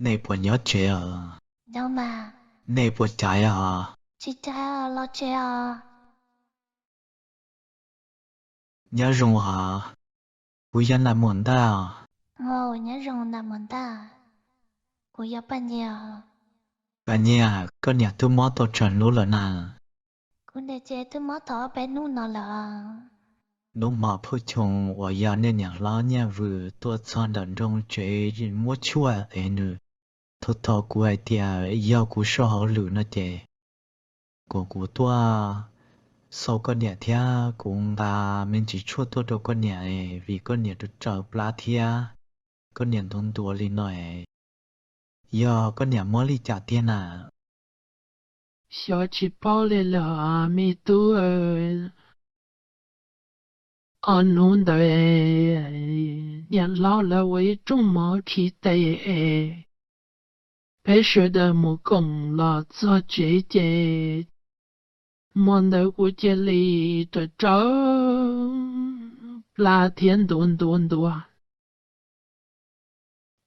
Này bộ nhớ trẻ à? Đâu mà, Này bộ trái à? chị trai à, lo chơi à. Nhớ rung à? Bùi dân là muốn ta à? Ngô nhớ rồng nằm mòn ta. Cô yêu bao nhiêu. Bà nhà, có nhà tôi mó tổ trần lũ lợn à? Cô để chế tôi mất thỏ bé nu nó lợ. Lúc mà phụ chồng và nhà nên nhà lá nhà vừa tôi chọn đàn rong chế gì mua chua ấy nữa. Thôi thọ của ai tia, yêu của số họ lử nó chế. Của tôi sau con nhà thia cũng ta mình chỉ chua tôi đâu con nhà ấy vì con nhà tôi chờ plá thia. Con nhà thôn tua lên nói. Giờ con nhà mua li trả tiền à? 小气包来了阿弥陀阿努的年老了为种毛皮的，白雪的木工了做姐姐，莫的古节里的招，那天顿顿多，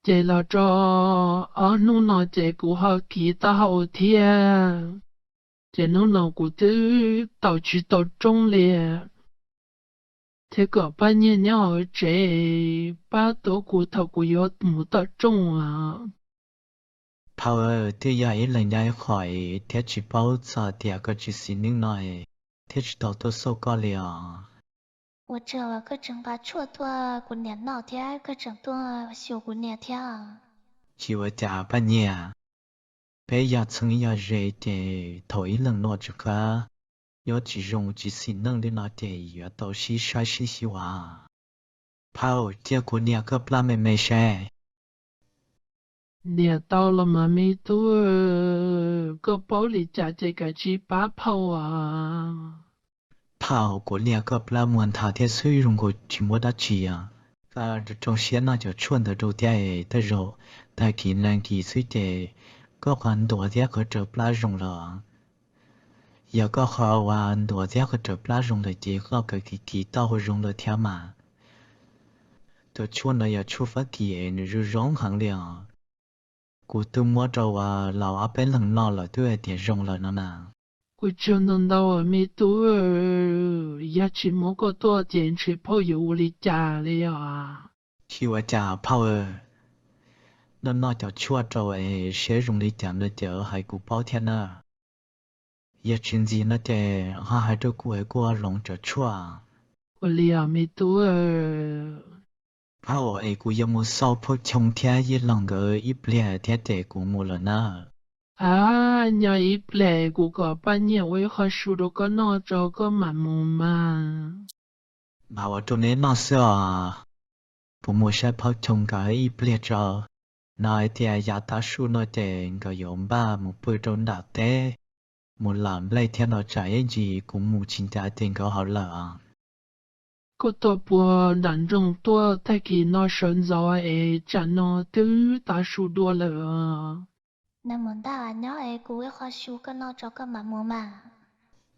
这了招阿努那这古好皮的好天，这努那古的到处到种了。thế có bao nhiêu nhau trẻ ba tổ cụ thầu cụ yếu một tập trung à Power thì giờ ấy lần đây khỏi thế chỉ bảo giờ thì có chỉ xin những nói thế chỉ đầu tôi số có liền 我这了个整把戳多，姑娘闹天个整多小姑娘天。chỉ ở nhà ba nhà bây giờ chung giờ rể thì thôi lần nọ chỉ có giờ chỉ dùng chỉ xin nâng lên nó thì giờ tao xí sai xí xí hòa Power thì của nhà có plan mày xe nè tao là mà mi tu có bảo lý trả chạy cái chi bá phao à Power của nhà có plan muốn thả thế sử dụng của chỉ mua đắt chỉ à và trong xe nó cho chuẩn được đầu tiên tới rồi tại kỹ năng kỹ sư thì có khoản đồ thế có trở plan dùng rồi giờ có khó và đồ thế có trở plan dùng được chỉ có cái kỹ tao dùng được theo mà tôi chuẩn là giờ chú phát kỹ nữa rồi rong hàng liền cụ tôi mua trâu và lão áp bên lần nọ là tôi để dùng là nó nào cô chưa nâng đâu à mi tu ya chỉ muốn có多坚持跑有理trả了à khi mà trả power nó nói cho chua trâu ấy sẽ dùng đi chạm được chở hay cụ bao thiên à giờ chuyện gì nó để hai đứa cụ ấy qua lòng cho chua cô lý à mi tu power ấy cụ giờ mua sau phố trông theo như lòng gỡ ít lẻ theo để cụ mua là na à nhà ít lệ của có bao nhiêu với họ số đó có nó cho có mà mù mà bảo ở chỗ này nó sợ phụ mua sẽ phố trông cái ít lẻ cho nói thì giá ta su nói để cái yếm ba một bữa trốn đã té một làm lấy theo nó trái gì cũng mua chính ta tiền có hảo lợ có tổ bùa đàn rồng tua thay khi nó sơn gió ấy chả nó tứ ta số đua lợ Nằm mòn ta nhớ ấy cô ấy khó chú cái nó cho cái mà mua mà.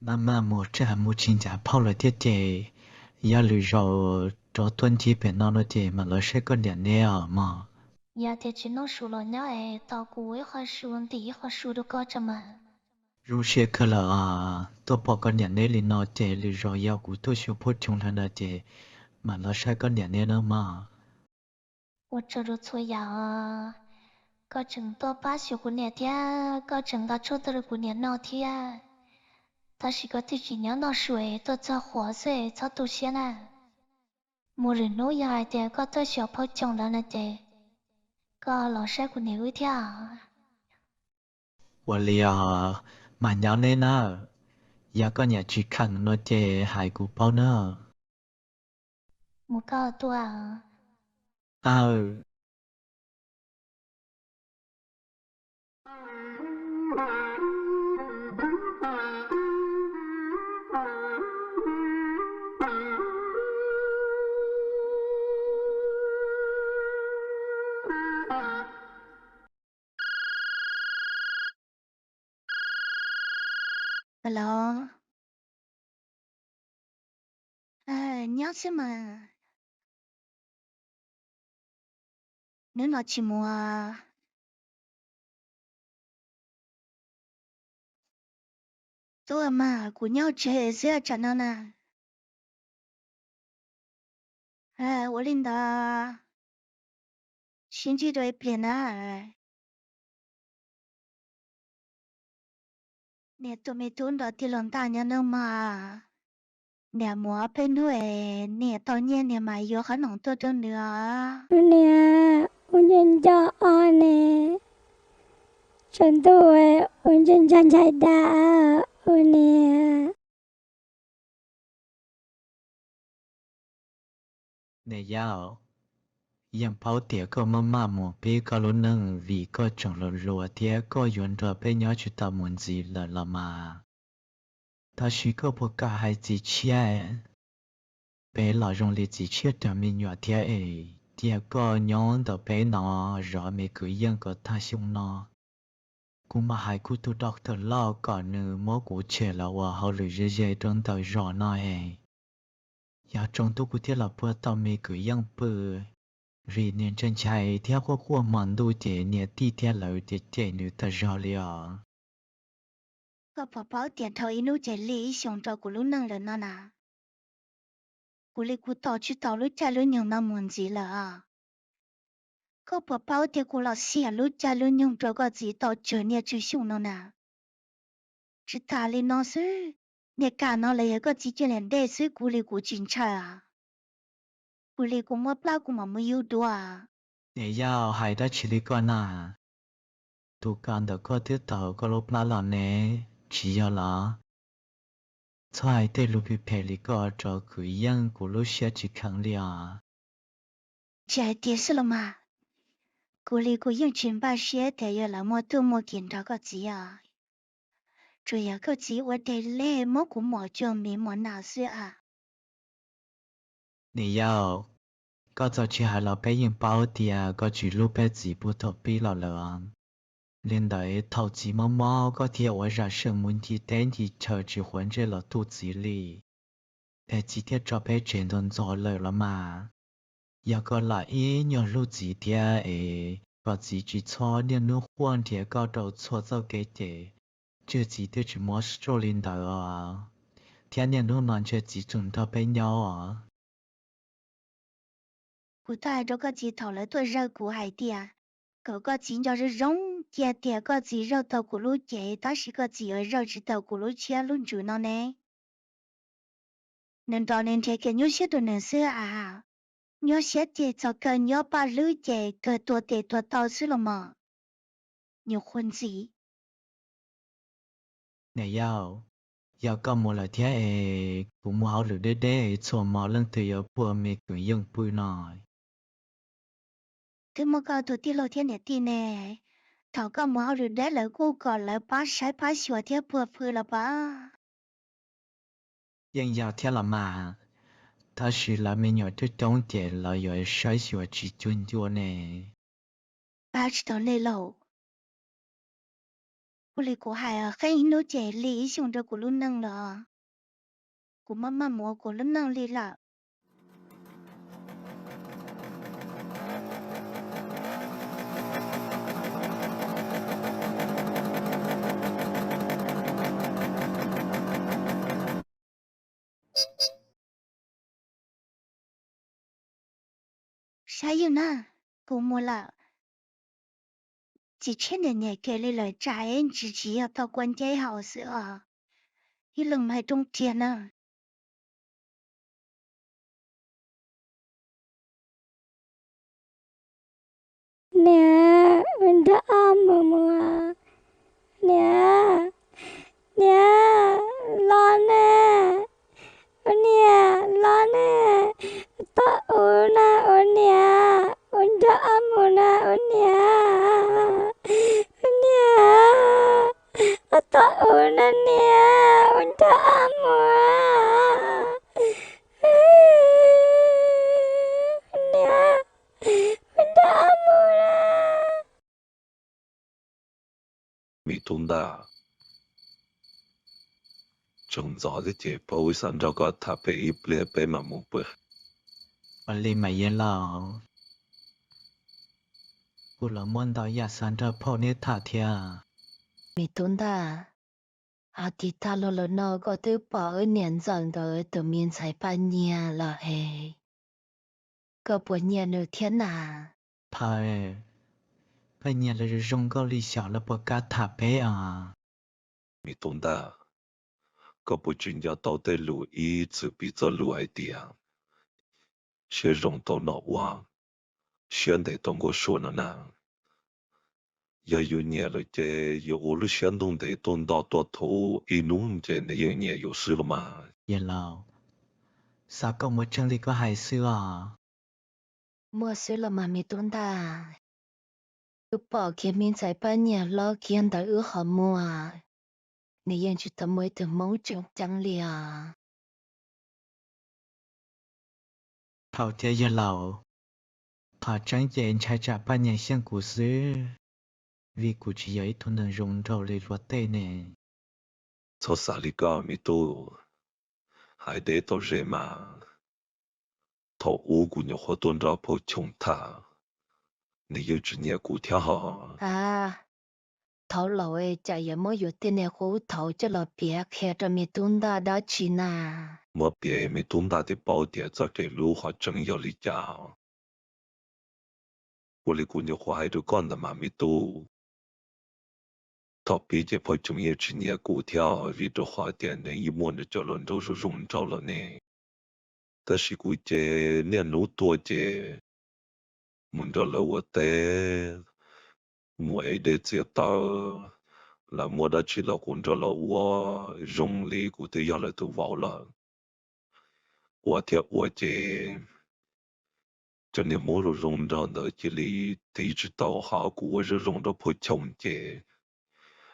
mà một trả một chính ta泡了贴贴要绿肉找炖鸡片那了贴嘛了些个点的啊嘛 Giờ thì chỉ nó số lo nhớ ấy tao cô ấy khó chú thì khó chú được có cho mà. 如些个了啊多包个点的里那贴绿肉要骨头小破穷他那贴嘛了些个点的了嘛 我这都错呀，có chừng to ba siêu của nè thia, có chừng ta cho tôi của nè nọ thia. Ta chỉ có thể chỉ nhớ nó sủi, tôi cho khóa rồi, cho tôi xem à. Một人nói dài thì có tôi sợ phải chồng là nè thì, có lọ xe của nè ư thia. 我了蛮要呢那要个年去看那贴海骨包呢 Một câu tôi à. à Hello. À, nhớ xem mà. Nếu nó chỉ mua Tôi mà của nhau chơi sẽ chẳng nào nè.我领导星期对变啊，你都没懂到地龙大娘的嘛？你莫变会，你当年你嘛有可能多着呢。Unia, unjen cho one. Contoh unjen chan chai da. Unia. Nè yao, yam bao tía có mà mù bê có lũ nâng vì có chồng lũ lùa tía có yuan trò bê nhỏ chú ta muốn gì là mà. Ta chỉ có bộ cả hai gì chia. Bé là rong lì gì chia trả mình nhỏ tía có nhóm tờ bé nó rõ mê cứ yên có ta xung nó. Cú mà hai cú tu đọc thờ lo có nữ mô cú trẻ là hòa hậu lửa dễ dễ trong tờ rõ nó ya trong tu cụ thiết là bữa tao mê cứ yang bự vì nên chân chạy theo qua qua mòn đôi trẻ nè ti theo lời trẻ trẻ nữ ta rõ liền Có bảo tiền thầu inu chạy lý xong cho của lúc nâng lên nó nè. Của lý của tao chứ tao lúc cha lúc nhung nó muốn gì là. Có bảo tiền của là xỉa lúc cha lúc nhung cho có gì tao chờ nè chứ xong nó nè. Chứ ta lý nó sư. Nè cả nó lấy có gì cho nên để sư của lý của chính trả à. Của lý của mất bao của mà mới yêu đùa à. nè yao hai đã chỉ lý con à tu can được có thiết tàu có lúc lá là nè chỉ ya là thôi để lúc bị phê lý có cho cứ yang của lúc sẽ chỉ khăng liền Chạy tiền sư mà. Của lý của yên chuyên bà xe thì giờ là mua tu mua tiền đó có gì à. Rồi giờ có gì ở đây lẽ mất của mọi cho mình mọi nào xưa à. nè yao có cho chỉ hai là bé yên bao tia có chỉ lúc bé chỉ bút thọ bi là lợ lên đấy thầu chỉ mò có thể ở ra sân muốn thì đến thì chờ chỉ huấn chế là tu chỉ li để chỉ thiết cho bé chuyển đơn gió lời là mà giờ có lại ý nhỏ lúc chỉ tia có chỉ cho nên nó huấn thì có đầu cho cho cái thế chưa chỉ thiết chỉ mua sô lên đó thiên nhiên nó nói chơi chỉ chúng ta bé nhau Của ta đó có gì thảo lấy tôi rau của hải tiệt. Cậu có gì cho nó rong tiệt tiệt có gì rau tàu của lũ trẻ ta chỉ có gì ở rau chỉ tàu của lũ trẻ luôn chủ nó nè. Nên đó nên thế cái nhớ xét đồ nên xưa à. Nhớ xét thì cho cái nhớ ba lũ trẻ cái tua tệ tua tàu xưa là mà. Nhiều khuôn gì. nè yao có một lời thế cũng mua áo lửa để cho mà lần từ giờ bữa mình cứ dùng bùi nồi Thế mà cao tụi tiên lâu thiên nè tiên nè. Thảo có máu rồi đấy là cô còn lại bá sái bá xùa thế bùa phư là bá. nhưng yao thế là mà ta chỉ là mình nhỏ tới trong tiền là giờ sai sửa chỉ chuyên cho nè Bá chỉ tao lê lầu. Cô lì của hải à khai nó trẻ lý xong rồi của luôn năng là. Của mà mua của luôn năng lý là. Sao yêu nè, cô mua là chỉ trên nền nhẹ kể lời lời trái anh chỉ ở tao quan trái hậu sữa. Hi lần mai trong tiền à. Nè, udah mama. Nè, nè, lo nè. Unia, lo nè. Ta una, unia. Udah amuna, unia. Unia. Ta una, nia. Udah amuna. Unia. Udah amuna. Mitunda trồng gió thì chỉ bảo sẵn cho có tháp bị ít lệ bị mà một bữa và lên mà yên là cô là muốn đó ya san ra po nè thả thia Mitunda À thì ta lo lo nó có thứ bỏ ở nền dần đời từ miền Sài Pan nhà là hè. Có bộ nhà nữa thế nào? 怕年了中国里小了不敢塔背啊，咪懂得，个不只要到底路一直比这路爱点，些容到那哇，现在当我说了呢，要有年了这有我了相同的动到多头一弄这那一年有事了嘛？ 也老，啥个么整理个还是啊， Mua sữa là mà mi tuấn ta. Cứ bỏ kia miền Sài Pan nhà lo kia anh ta ước họ mua. Này yên chỉ tầm mới từ mẫu trồng trắng lìa. 跑天也老，怕真见才在半年线故事，vì cụ chỉ ấy thôi nên rong rau lấy luật tê nè, 从啥里搞咪都还得到人嘛？头五姑娘活动着不穷他，你有只年股条好， À, thấu lầu ấy chạy ở mỗi tên này khổ thấu cho là bia khe cho mi tuấn ta đó chỉ na. 莫别没东大的宝典在这路话真要里讲，我的姑娘话还都讲的嘛咪都。他毕竟不中意吃年股条，为这花店人一摸的叫人都是用着了呢。但是估计年路多些，摸着了我的，摸的知道，那摸的去了混着了我，用力估计要了都忘了。我天，我这。这年摸着用着的，这里得知道下股我是用着不穷的。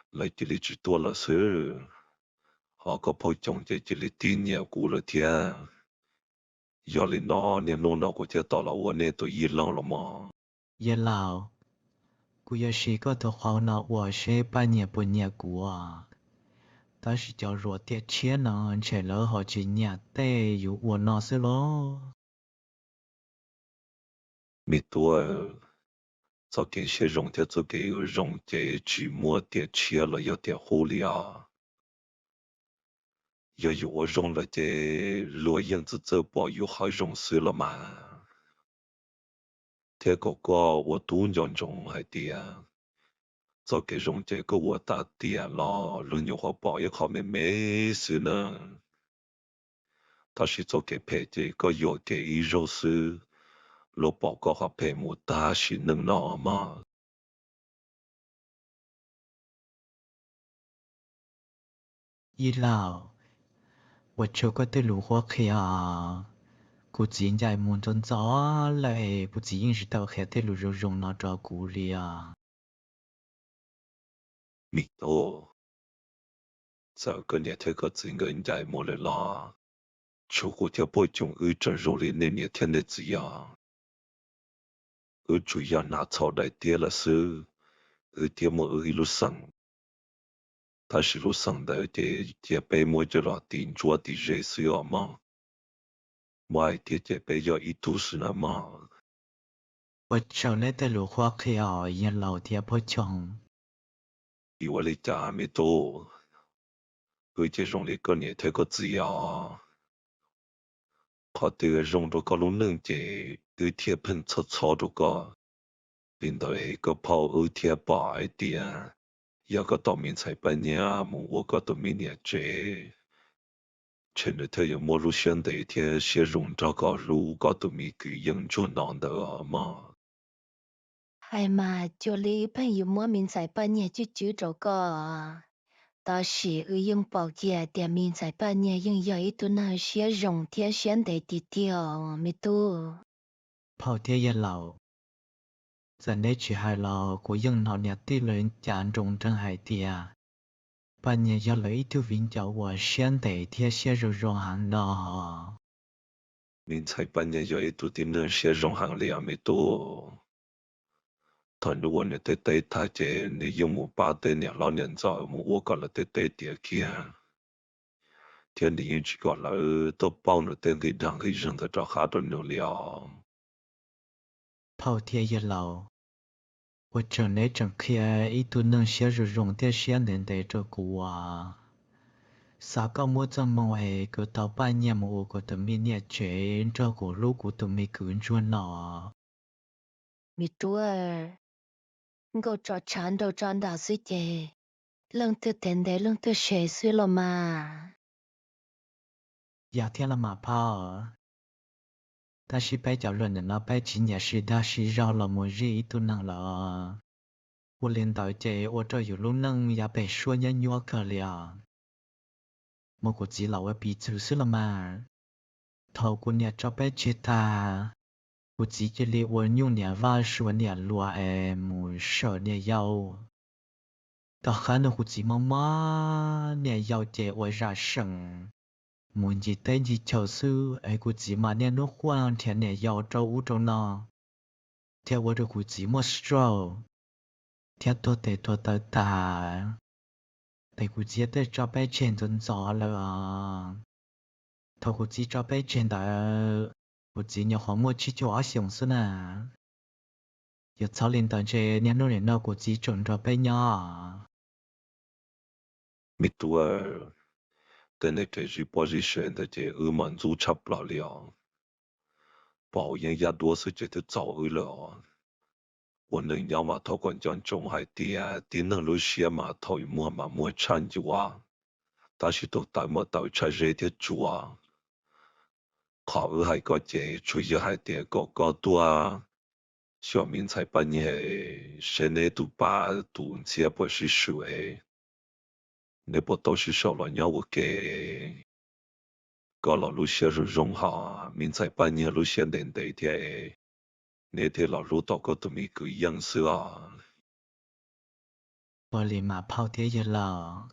来这里只多了事，好个跑中在这里第年过了天，要里那年弄到过节到了我那都一浪了嘛， 也老，cụ也是个的话呢，我是半年不年过啊，但是叫弱点钱呢，这了好几年得有我那是咯，没多，早点些用的就给用的去摸点钱了，有点糊了，要有我用了这落影子走包有好用死了嘛，这个我都用中还点。早给用这个我打点了，人家话包也好没事呢。他是早给配这个有点一肉是，老包个话配木大是能拿嘛？一老，我就个的路花开啊，cụ chỉ dạy muốn trốn gió lại cụ chỉ是到黑的路肉容那照顾里啊，米多，这个年头个整个人家没了啦，出国条不中二整肉里那年天的子呀，二主要拿草来跌了是，二跌么二一路上。他是路上的这被摸着了顶着的热水啊嘛，买的这被要一都是了嘛，我找来的路花开啊，也老爹不穷，比我的家没多，而且用的个年头个子呀，他的用着个路能这个铁盆擦擦着个，领导一个泡二铁白点，有个到明才半年啊，我个到明年这。前日他有没入选的一天写用着个如个都没给应就难的啊嘛。 Hay mà cho lý bây giờ mua miền Sài Pan nhà chứ chứ đâu có. Ta chỉ ở yung bảo kia để miền Sài Pan nhà yung vậy tu nào sẽ rong theo xuyên để đi theo mi tu. 跑爹也老，咱那去还老，古应老年的人家中真还爹，半年要来一头วิ่ง叫我先得贴些肉容行了，明才半年有一度的那些容行里没多。他如果你对对他这你有木把对年老年早木我搞了对对点去啊，天你一去搞了都帮着对给让给人的找哈多牛了。跑爹也老，我整那整开一头能些肉容的先能得这个啊。sao có mua cho mọi cái tàu bay nhà mua của tụi mình nhà chế cho của lúc của tụi mình cứ chuan nọ mi tua ngô trò chán đầu tròn đào suy chè lưng tư tiền đấy lưng tư xế suy lo mà giờ thiên là mà phao ta chỉ bay chào lần nó bay chỉ nhà sĩ đa sĩ rau là một gì tu năng là我领导这我这有路能也被说人约可了，我估计老外比就是了嘛，头过年这边去他，估计这里我用年话说年路么少年要，到汉的估计妈妈年要这我让生。muốn gì tới gì chầu sư ai cũng chỉ mà nên nó khoan thì này giàu trâu trâu nọ theo tôi được cũng chỉ một straw theo tôi tới ta tại cũng chỉ tới cho bé trên tuần gió là thôi cũng chỉ cho bé trên đã cũng chỉ nhiều họ mua chỉ cho ở sống xưa nè giờ sau lên tới chơi nên nó nên nó cũng chỉ chọn cho bé nhỏ mi tua tên này cái gì position的这满足差不了，保养也多是这都早了。我能要嘛头管讲中海的，的能路些嘛头一摸嘛摸产就啊，但是都带么到出热的住啊，考尔还个这出去还得个多啊，小明才半年，现在都把都这不是水，那不都是少了要我给。có lò lú xe rồi rong họ mình sai bao nhiêu lú xe đến đây thì nếu thế lò lú tao có tụi mình cứ yên sữa bởi vì mà phao thế giờ là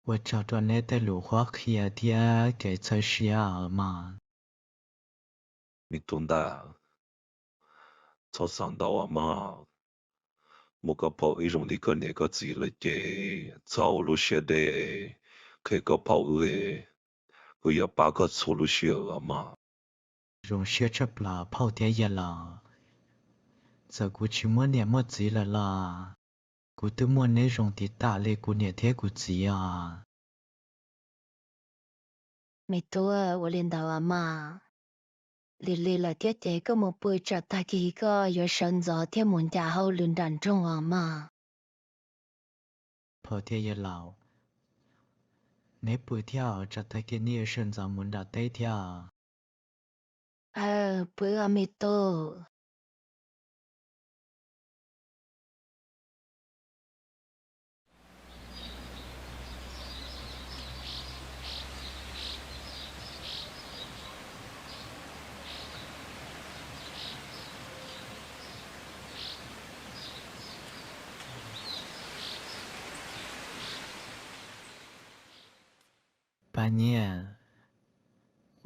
我找到那的鲁花kia dia给才需要嘛，mình tuân ta cho sang đầu à mà một cái bảo ý dùng đi cái này cái gì là cái cháu lú xe đấy cái bảo ấy cái ya ba cái số lú xe à mà dùng xe chấp là phao thế giờ là giờกูchỉ muốn niệm một gì làกูtự muốn nên dùng thì ta lấyกูniệm thếกูgì à mi tua wo liên đạo à mà lì là tiết chế có một buổi trà ta kỳ có有神gió thiên muốn trả hậu luyện đàn trong à mà phao thế giờ là nếu buổi theo cho thấy cái niệm sinh ra muốn đạt tới theo bữa à mi tô bà nhẹ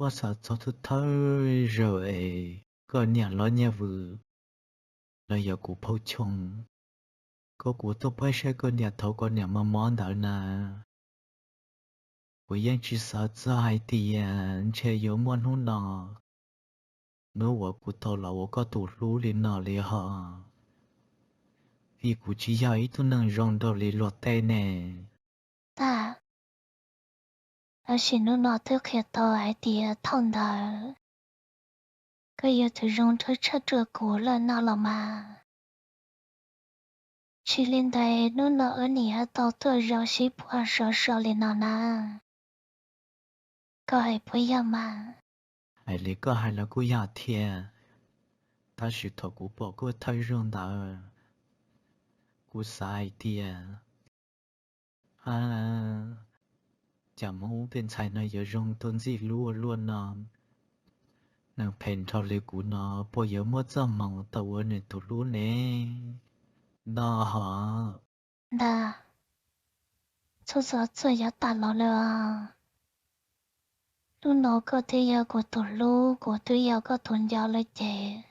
ว่าสาวจะทุกท่าเรื่อยก็เนี่ยล้อเนี่ยวือแล้วอย่ากูพูดชงก็กูต้องไปใช้ก็เนี่ยเท่าก็เนี่ยมามองดาวนากูยัง只是在地呀却有么弄呢nếu我กู到了我ก็ตูรู้เลยนอเลยฮะvìกูchỉ要一度能让到你落地呢ta ở xin nó nọ tới khi tao ai thì thông đời cái yêu từ rong tới chất trở của là nó là mà chỉ lên đây nó nọ ở nhà tao tôi rau xí bùa sợ sợ lên nó nà có hay bây giờ mà ai lấy có hay làกูอยากเทียta chỉ thọกูบอกกูthấy rong đạoกูsai tia chả muốn bên trái này giờ rong tôn gì luôn luôn nè nàng phèn thọ lấyกูnó bây giờ mất ra mong tao nên tụi luôn nè đó hả nà số giờ chơi giờ ta lo了lúc nó có thể giờ của tụi lu của tụi giờ có thuần giờ lấy chè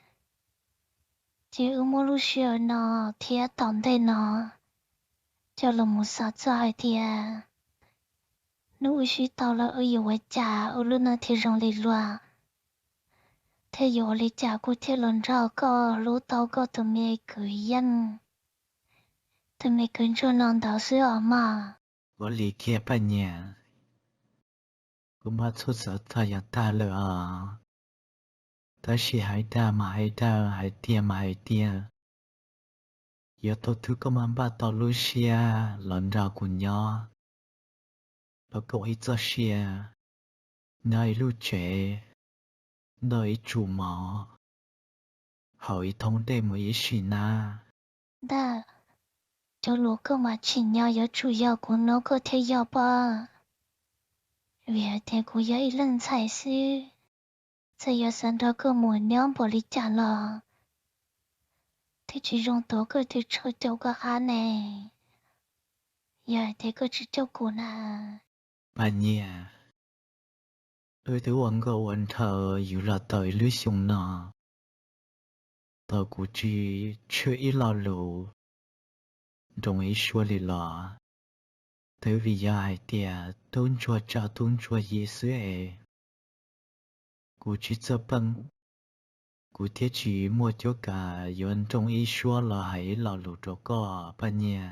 chỉ ở mỗi lúc xưa nó thì tận đây nó cho là một sao chơi thì nếu xí tao là ở yêu với cha ở lúc nào thì rong lấy loa thế giờ lấy cha của thế lần sau có lúc tao có tụi mày cười yên tụi mày cười cho non tao sữa mà có lý kia bà nhà กูมาทุสตาอย่างตาเลยแต่สิหายตามาหายตาหายเตียมาหายเตียอย่าตัวทุกข์ก็มันบ้าต่อลูเชียหลอนราวกุญยอแล้วก็อีเจ้าเชียนายลูเจนายจูหมอเขาอีทงได้มืออีสีนา但就如果嘛起鸟要主要过那个天要吧，原天古要一人才是，这要三到个母娘玻璃家了，他只用多个的车丢个哈呢，也得个只丢过呢。bà nhẹ thứ uống có uống thở dù là tới lưới sông nọ tờ cụ chỉ chưa ít lo lù đồng ý xua lì lọ tới vì dài tìa tôn chùa cha tôn chùa Giêsu cụ chỉ cho bằng cụ thiết chỉ mua cho cả yon đồng ý xua là hãy lo lù cho có bà nhẹ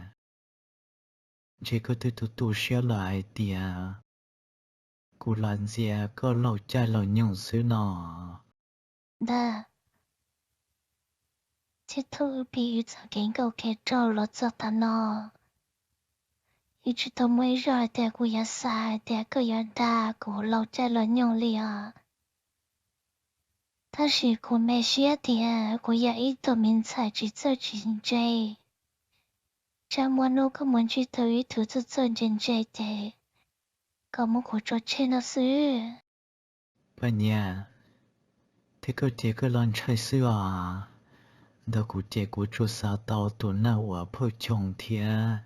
chỉ có thứ tu xia lại tìa cụ làm gì có lâu cha lâu nhung xứ nọ那这头比喻早给狗给找了做他呢，一直都没热的古也晒的个也大古老在了用力啊。但是古没学的古也一头名才只做真正，这么那个门去头一头做真正的，个么古做真的事。bà nhẹ thế cơ lần chạy xưa đâu cụ trẻ cụ cho sao tao tụ nào ở phơi chồng thia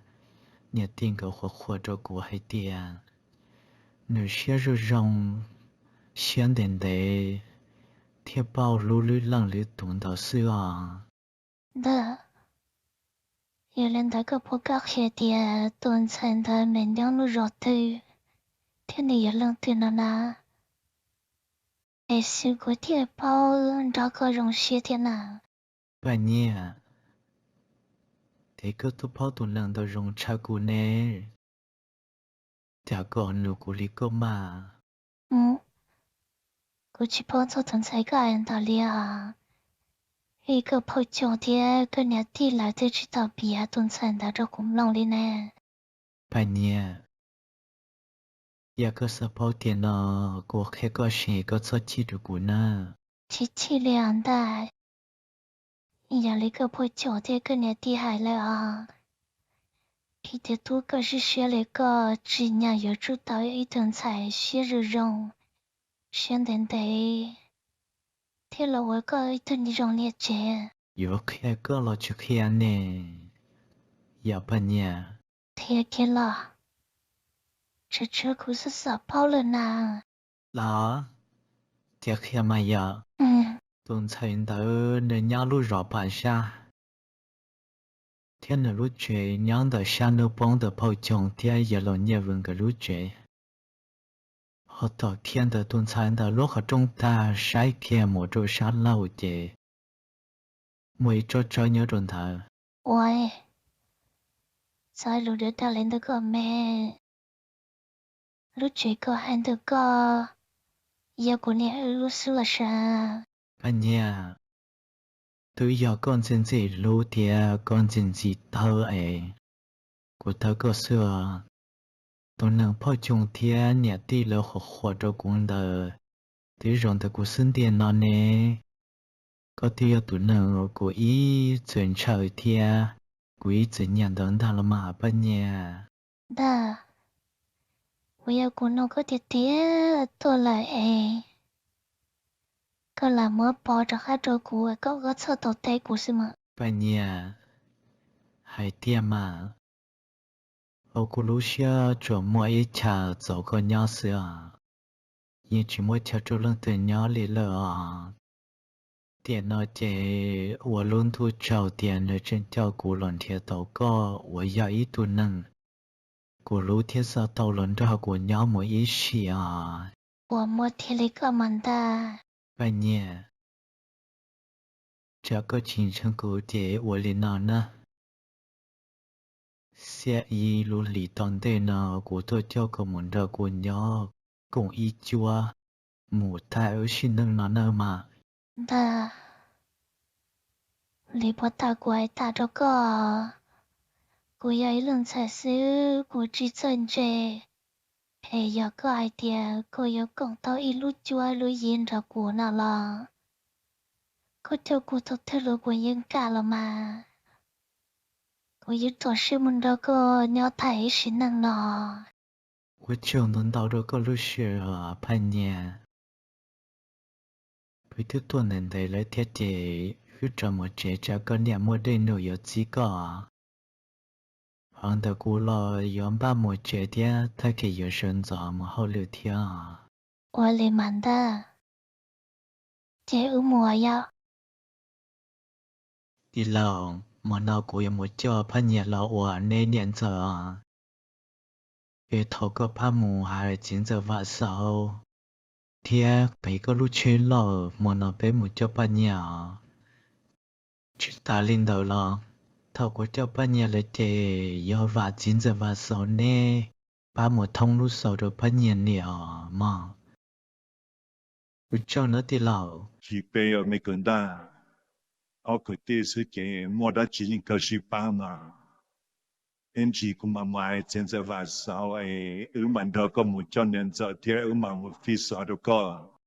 nhà tiền cái hoa cho cụ hay tiền nếu xe rồi rong xuyên đến đây thiệp bao lú lú lăng lú tụng đầu xưa的，有人那个不搞些的，顿餐的门两路热头，天里也冷的了呢。哎，是个铁包，这个容些的呢。bà nhẹ thế cơ tụ bao tụ lần đầu rong cha cụ nè chả còn nụ cụ lý cơ mà我去跑操场才个人道理啊。一个跑脚的，跟人地来的知道比啊顿餐的这公弄里呢。bà nhẹ ya cơ sở bao tiền nó của khi có xe có cho chi được cụ nè 七两的，也那个跑脚的跟人地还了啊。皮的多个是学了个，只年有知道一顿菜学日用，选等的。天了我个一顿你用列节， 有khi có lo cho khi anh nè ya bà nhẹ 天给了，这车库是啥跑了呢？ đó thì khi mà ya tuần thành tới nên nhau lúc rõ bản xa thiên là lúc chuyện nhau đời xa nước bóng đời bao chồng thiên giờ lo nhiều vừng cái lúc chuyện họ tỏ thiên đời tuần thành đời lúc họ trong ta sai kia một chỗ xa lâu chứ mỗi chỗ nhớ tuần thở 喂，在路的带来的个咩？路这个喊的个，也过年路死了啥？ bà nhẹ tôi giờ con xin gì lưu thì con xin gì thơ của thơ có xưa tôi nâng phao chung thì nhà ti lỡ họ cho cũng đờ thì rồi thơ của xin tiền nó nè có thì tôi nâng của ý chuyện trời thì của ý chuyện nhận đón thằng là mà bà nhẹ 的，我要过那个爹爹多来哎。个来么包着还着过，个车头带过是吗？ bà nhẹ hay tiêm mà ô cô lúc xưa cho mỗi ít trà dẫu có nhau xưa nhưng chỉ mỗi trà cho lưng từ nhau lì lợ tiền nó chế我luôn thu trào tiền ở trên trào của lần thiệt tàu có 我要一度能của lúc thiệt sao tàu lần đó của nhau mỗi ít xì我没贴了个门的， bà nhẹ chả có chính chân của chế 我 lì nào nè sẽ y lúc lì toàn tên nào của tôi cho có muốn ra của nhau cùng y chua mù ta ở xin nâng nó nơ mà ta lý bó ta của ai ta đó có của ấy lần sai xứ của chỉ chân chê hay giờ có ai tiề có yếu cộng tao y lúc chua lúc yên ra của nào là có theo của tôi theo lối của yên cả là mà của yên tổ sư mình đó có nhau thấy xin năng nọ của trường tuần đầu đó có lúc sửa ở pan nhà với thứ tuần này đây lấy thiết chế hứa cho một chế cho con nhà mua đây nổi ở chỉ có hoàng đầu cũ lo yếm ba một chế dia thay cái yếu sơn gió mà hậu lưu thiên ôi lì mặn ta chế ư mùa ya đi lòng mà nào của một cho pan nhà lo ở nên nhận giờ về thầu có pa mù hay chính giờ vợ sau thiệt phải có lúc chơi lo mà nó bé một cho pan nhà chỉ ta lên đầu lo thầu có cho pan nhà lấy chế do vợ chính giờ vợ sau nè ba một thông lúc sau rồi pan nhà nè mà cho nó đi lâu chỉ bây giờ mấy cái đó ở cái địa sự cái mua đã chỉ những cái sự bán mà anh chỉ cũng mà买现在晚上诶，有蛮多个木匠人做，第二有蛮有费少的个。